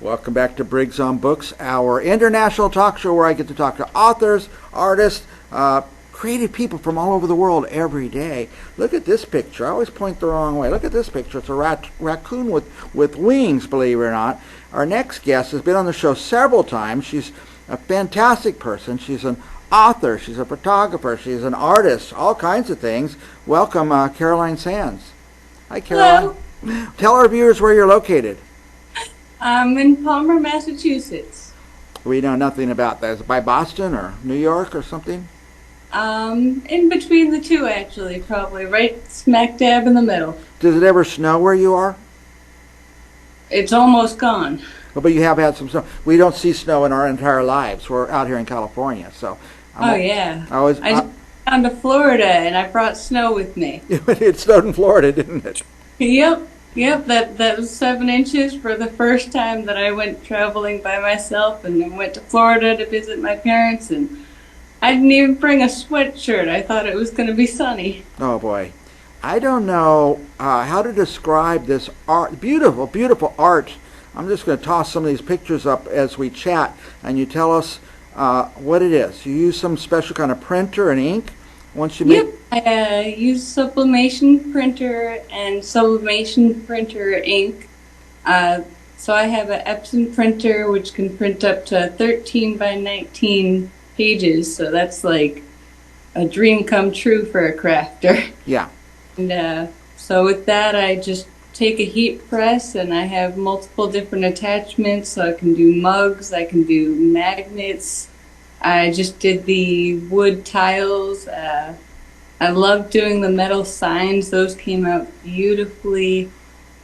Welcome back to Briggs on Books, our international talk show where I get to talk to authors, artists, creative people from all over the world every day. Look at this picture. I always point the wrong way. Look at this picture. It's a raccoon with wings, believe it or not. Our next guest has been on the show several times. She's a fantastic person. She's an author. She's a photographer. She's an artist. All kinds of things. Welcome, Caroline Sands. Hi, Caroline. Hello. Tell our viewers where you're located. I'm in Palmer, Massachusetts. We know nothing about that. Is it by Boston or New York or something? In between the two, actually, probably right smack dab in the middle. Does it ever snow where you are? It's almost gone. Oh, but you have had some snow. We don't see snow in our entire lives. We're out here in California, so. Yeah. I just I, down to Florida, and I brought snow with me. it snowed in Florida, didn't it? Yep. That was 7 inches for the first time that I went traveling by myself, and then went to Florida to visit my parents, and I didn't even bring a sweatshirt. I thought it was going to be sunny. Oh boy, I don't know how to describe this art. Beautiful, beautiful art. I'm just going to toss some of these pictures up as we chat, and you tell us what it is. You use some special kind of printer and ink. Once you make. Yep, I use sublimation printer and sublimation printer ink. So I have an Epson printer which can print up to 13 by 19 pages. So that's like a dream come true for a crafter. Yeah. And so with that, I just take a heat press, and I have multiple different attachments. So I can do mugs, I can do magnets. I just did the wood tiles. I love doing the metal signs. Those came out beautifully.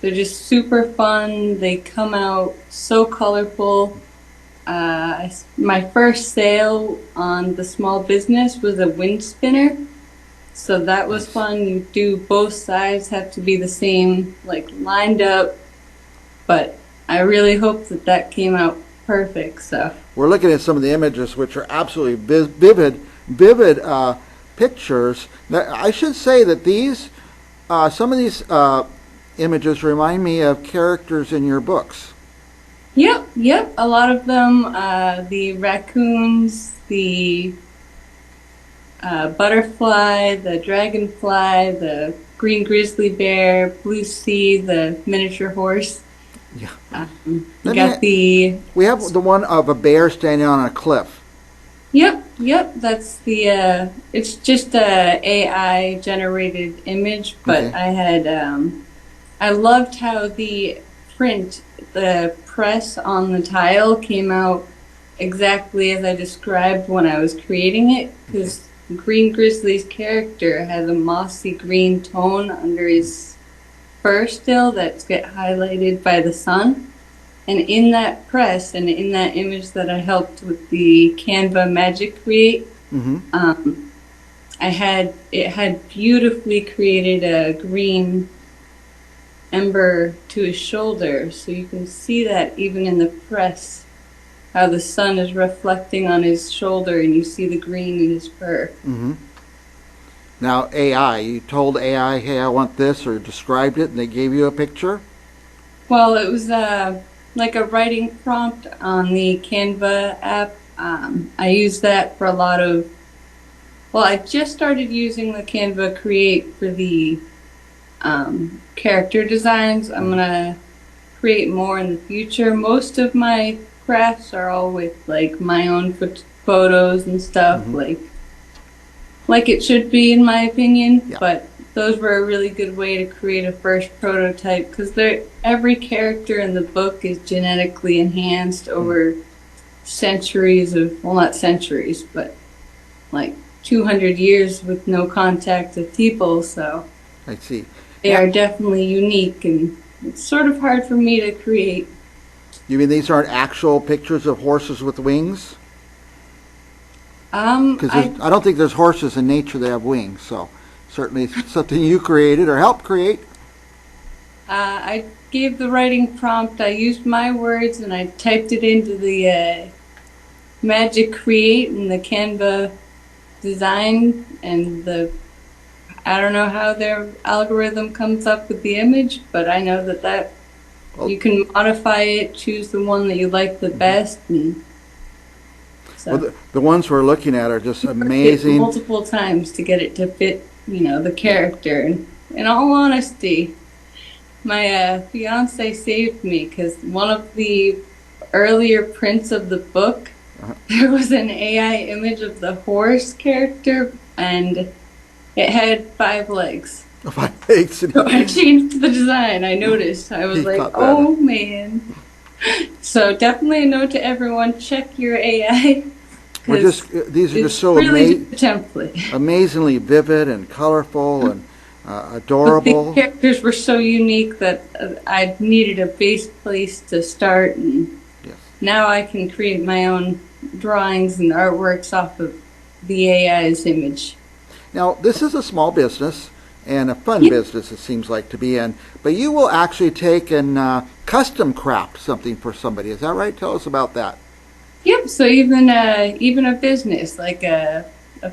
They're just super fun. They come out so colorful. My first sale on the small business was a wind spinner. So that was fun. You do both sides have to be the same, like lined up. But I really hope that came out perfect. So we're looking at some of the images, which are absolutely vivid pictures. Now, I should say that these, some of these images remind me of characters in your books. Yep. A lot of them, the raccoons, the butterfly, the dragonfly, the green grizzly bear, Blue Sea, the miniature horse. Yeah. We have the one of a bear standing on a cliff. Yep. That's the. It's just a AI generated image, but Okay. I loved how the press on the tile came out exactly as I described when I was creating it, because Green Grizzly's character has a mossy green tone under his fur still that's get highlighted by the sun. And in that press and in that image that I helped with the Canva Magic Create, it had beautifully created a green ember to his shoulder, so you can see that even in the press, how the sun is reflecting on his shoulder, and you see the green in his fur. Mm-hmm. Now, AI, you told AI, hey, I want this, or described it, and they gave you a picture? Well, it was like a writing prompt on the Canva app. I use that for a lot of. Well, I just started using the Canva Create for the character designs. I'm gonna create more in the future. Most of my crafts are all with like my own photos and stuff, like it should be, in my opinion. Yeah. But those were a really good way to create a first prototype, because every character in the book is genetically enhanced over centuries of, well, not centuries, but like 200 years with no contact with people. So I see. They are definitely unique, and it's sort of hard for me to create. You mean these aren't actual pictures of horses with wings? Because I don't think there's horses in nature that have wings, so certainly it's something you created or helped create. I gave the writing prompt. I used my words, and I typed it into the Magic Create and the Canva design, and I don't know how their algorithm comes up with the image, but I know that Well, You can modify it, choose the one that you like the best, and so well, the ones we're looking at are just it amazing. multiple times to get it to fit, the character. And in all honesty, my fiance saved me because one of the earlier prints of the book, Uh-huh. there was an AI image of the horse character, and it had 5 legs. Thanks. So I changed the design. I noticed. I was He like, caught that. oh man. So definitely a note to everyone: check your AI. We're 'Cause these are just it's so really just a template. amazingly vivid and colorful and But the adorable. characters were so unique that I needed a base place to start, and Yes. now I can create my own drawings and artworks off of the AI's image. Now, this is a small business and a fun Yeah. business, it seems like, to be in, but you will actually take and custom craft something for somebody. Is that right? Tell us about that. Yep. So even a business like a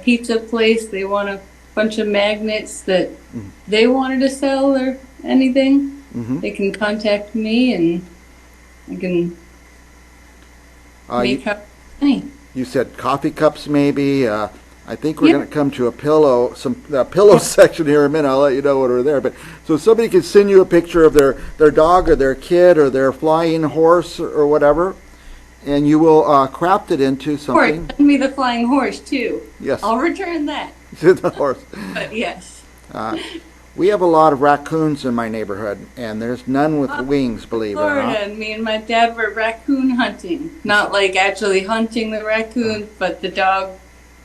pizza place, they want a bunch of magnets that they wanted to sell or anything. Hmm. They can contact me, and I can You, make up any. you said coffee cups, maybe. I think we're Yep. going to come to a pillow section here in a minute. I'll let you know when we're there. But so somebody can send you a picture of their dog or their kid or their flying horse or whatever, and you will craft it into Or something. send me the flying horse too. Yes, I'll return that. the horse. But yes. Uh, we have a lot of raccoons in my neighborhood, and there's none with wings, believe it or Florida, not. and me and my dad were raccoon hunting. Not like actually hunting the raccoon, but the dog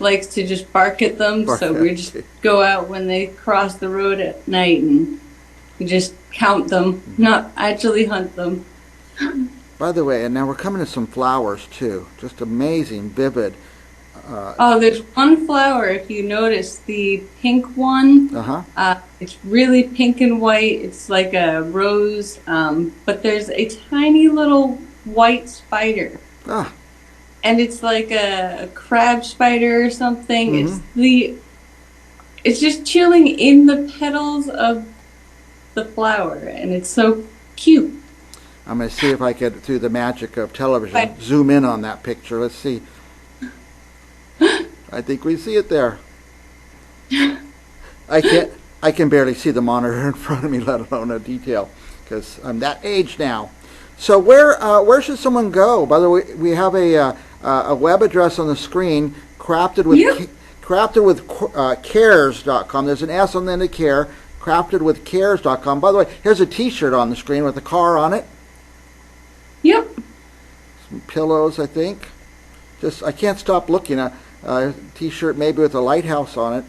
likes to just bark at them. Bark So at we just go out when they cross the road at night, and we just count them, not actually hunt them. By the way, and now we're coming to some flowers too. Just amazing, vivid. Oh, there's one flower, if you notice, the pink one. Uh-huh. It's really pink and white. It's like a rose, but there's a tiny little white spider. Ah, And it's like a crab spider or something. Mhm. It's just chilling in the petals of the flower, and it's so cute. I'm going to see if I could, through the magic of television, Right. zoom in on that picture. Let's see. I think we see it there. I can barely see the monitor in front of me, let alone a detail, because I'm that age now. So where should someone go? By the way, we have a web address on the screen, Yep. crafted with cares.com. There's an S on the end of care, craftedwithcares.com. By the way, here's a T-shirt on the screen with a car on it. Yep. Some pillows, I think. I can't stop looking at a T-shirt maybe with a lighthouse on it.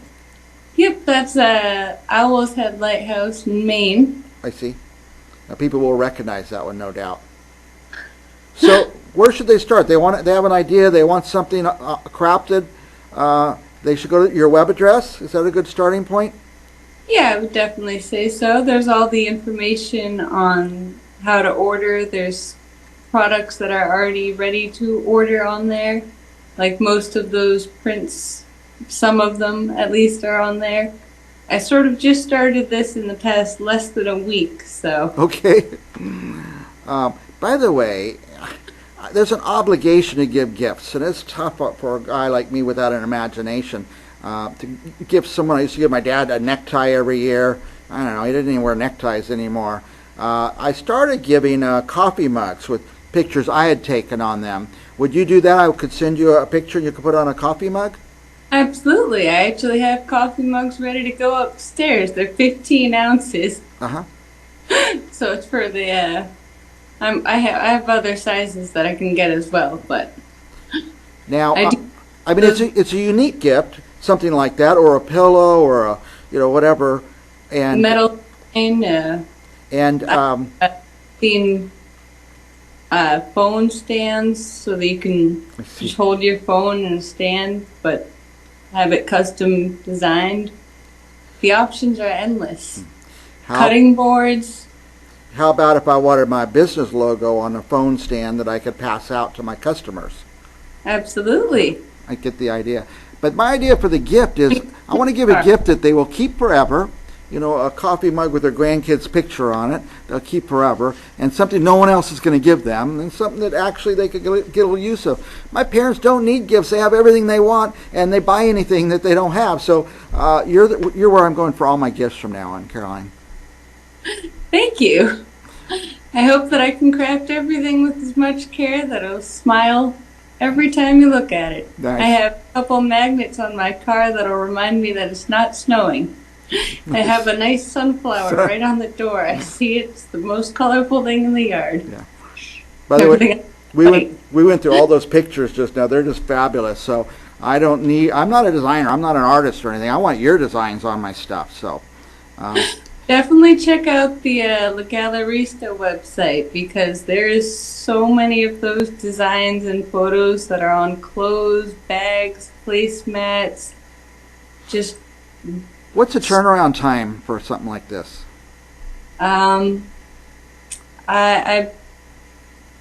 Yep, that's Owl's Head Lighthouse in Maine. I see. Now, people will recognize that one, no doubt. So, where should they start? They have an idea. They want something crafted. They should go to your web address. Is that a good starting point? Yeah, I would definitely say so. There's all the information on how to order. There's products that are already ready to order on there. Like most of those prints, some of them at least are on there. I sort of just started this in the past less than a week, so. Okay. By the way, there's an obligation to give gifts, and it's tough for a guy like me without an imagination to give someone. I used to give my dad a necktie every year. I don't know, he didn't even wear neckties anymore. I started giving coffee mugs with pictures I had taken on them. Would you do that? I could send you a picture and you could put on a coffee mug? Absolutely. I actually have coffee mugs ready to go upstairs. They're 15 ounces. Uh-huh. So it's for the, I have other sizes that I can get as well, but Now, I do- I mean, it's a unique gift, something like that, or a pillow, or a whatever, and metal in, in phone stands so that you can I see. just hold your phone in a stand, but have it custom designed. The options are endless. Cutting boards. How about if I wanted my business logo on a phone stand that I could pass out to my customers? Absolutely. I get the idea. But my idea for the gift is I want to give a gift that they will keep forever, a coffee mug with their grandkid's picture on it. They'll keep forever, and something no one else is going to give them, and something that actually they could get a little use of. My parents don't need gifts; they have everything they want, and they buy anything that they don't have. So you're where I'm going for all my gifts from now on, Caroline. Thank you. I hope that I can craft everything with as much care that it'll smile every time you look at it. Nice. I have a couple magnets on my car that'll remind me that it's not snowing. I have a nice sunflower right on the door. I see it. It's the most colorful thing in the yard. Yeah. By the way, we went through all those pictures just now. They're just fabulous. So I'm not a designer. I'm not an artist or anything. I want your designs on my stuff. So. Definitely check out the La Gallerista website, because there is so many of those designs and photos that are on clothes, bags, placemats. Just What's the turnaround time for something like this? I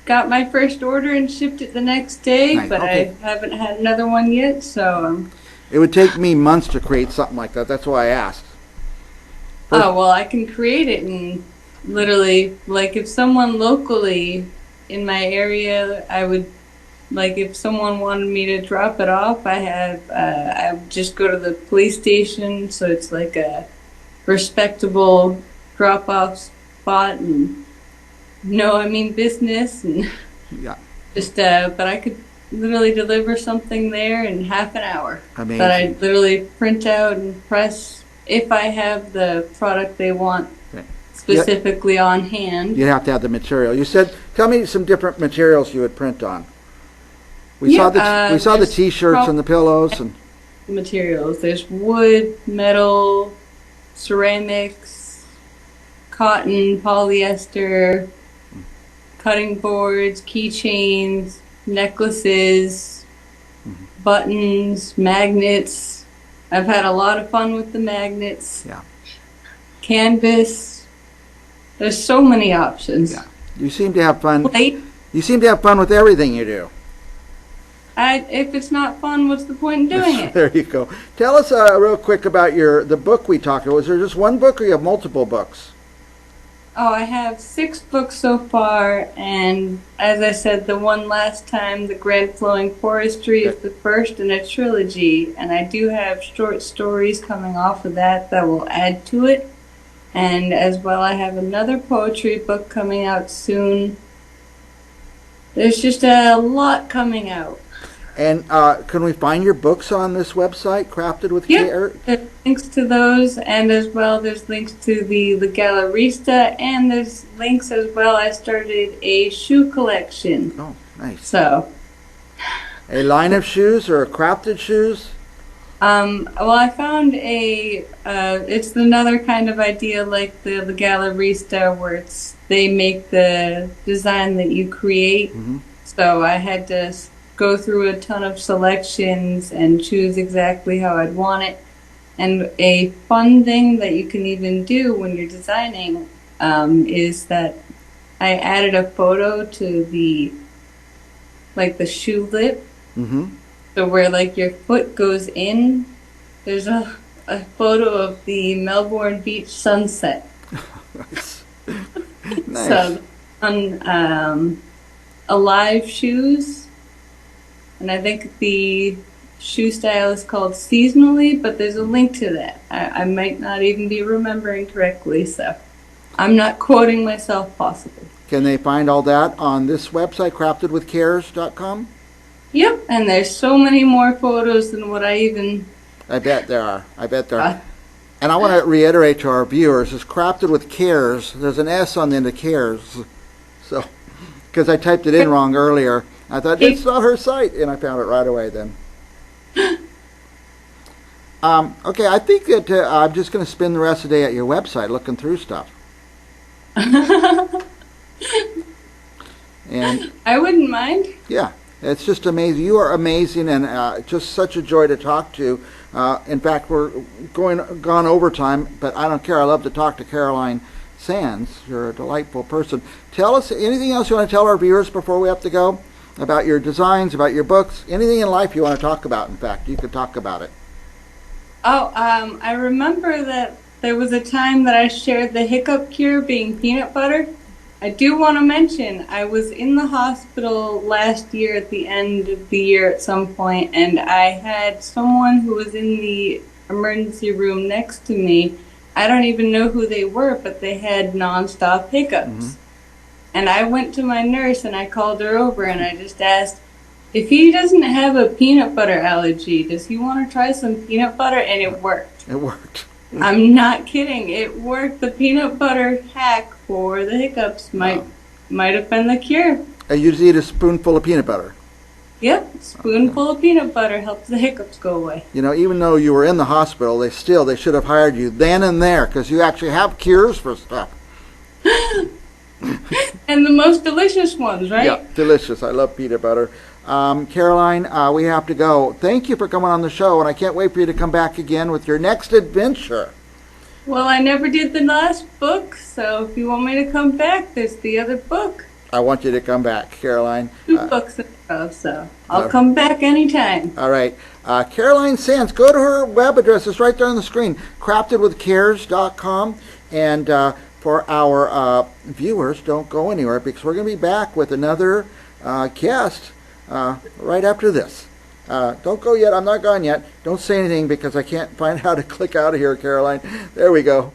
got my first order and shipped it the next day, Nice. but Okay. I haven't had another one yet. So It would take me months to create something like that. That's why I asked. oh, well, I can create it in literally, like, if someone locally in my area, I would, like, if someone wanted me to drop it off, I would just go to the police station, so it's like a respectable drop-off spot, and I mean business, and Yeah. just, but I could literally deliver something there in half an hour. Amazing. That I literally print out and press if I have the product they want Okay. specifically on hand. You'd have to have the material. You said, tell me some different materials you would print on. We Yeah, saw the there's T-shirts and the pillows and Materials. There's wood, metal, ceramics, cotton, polyester, cutting boards, keychains, necklaces, buttons, magnets. I've had a lot of fun with the magnets. Yeah. Canvas. There's so many options. Yeah. You seem to have fun. Plate. You seem to have fun with everything you do. If it's not fun, what's the point in doing it? There you go. Tell us real quick about the book we talked about. Was there just one book, or you have multiple books? Oh, I have 6 books so far, and as I said the one last time, The Grand Flowing Forestry is the first in a trilogy, and I do have short stories coming off of that will add to it. And as well, I have another poetry book coming out soon. There's just a lot coming out. And can we find your books on this website, Crafted with Yeah. Care? There's links to those, and as well, there's links to the La Gallerista, and there's links as well. I started a shoe collection. Oh, nice. So, A line of shoes or crafted shoes? well, I found it's another kind of idea like the La Gallerista, where they make the design that you create. Mm-hmm. So I had to go through a ton of selections and choose exactly how I'd want it. And a fun thing that you can even do when you're designing is that I added a photo to the shoe lip. Mm-hmm. So where your foot goes in, there's a photo of the Melbourne beach sunset. Nice. Nice. So on Alive shoes, and I think the shoe style is called Seasonally, but there's a link to that. I might not even be remembering correctly, so I'm not quoting myself possibly. Can they find all that on this website, craftedwithcares.com? Yep, and there's so many more photos than what I even... I bet there are. And I want to reiterate to our viewers, it's Crafted with Cares. There's an S on the end of Cares. So, because I typed it in wrong earlier. I thought, it's not her site, and I found it right away then. Okay, I think that I'm just going to spend the rest of the day at your website looking through stuff. And I wouldn't mind. yeah, it's just amazing. You are amazing, and just such a joy to talk to. In fact, we're gone overtime, but I don't care. I love to talk to Caroline Sands. You're a delightful person. Tell us anything else you want to tell our viewers before we have to go about your designs, about your books, anything in life you want to talk about. In fact, you could talk about it. Oh, I remember that there was a time that I shared the hiccup cure being peanut butter. I do want to mention I was in the hospital last year at the end of the year at some point, and I had someone who was in the emergency room next to me. I don't even know who they were, but they had nonstop hiccups. And I went to my nurse and I called her over and I just asked, if he doesn't have a peanut butter allergy, does he want to try some peanut butter? And it worked. It worked. I'm not kidding. It worked. The peanut butter hack for the hiccups might have been the cure. And you just eat a spoonful of peanut butter. Yep, spoonful of peanut butter helps the hiccups go away. You know, even though you were in the hospital, they should have hired you then and there, because you actually have cures for stuff. And the most delicious ones, right? Yeah, delicious. I love peanut butter. Caroline, we have to go. Thank you for coming on the show, and I can't wait for you to come back again with your next adventure. Well, I never did the last book, so if you want me to come back, there's the other book. I want you to come back, Caroline. 2 books in a row, so I'll come back anytime. All right. Caroline Sands, go to her web address. It's right there on the screen, craftedwithcares.com. And for our viewers, don't go anywhere, because we're going to be back with another guest right after this. Don't go yet. I'm not gone yet. Don't say anything, because I can't find how to click out of here, Caroline. There we go.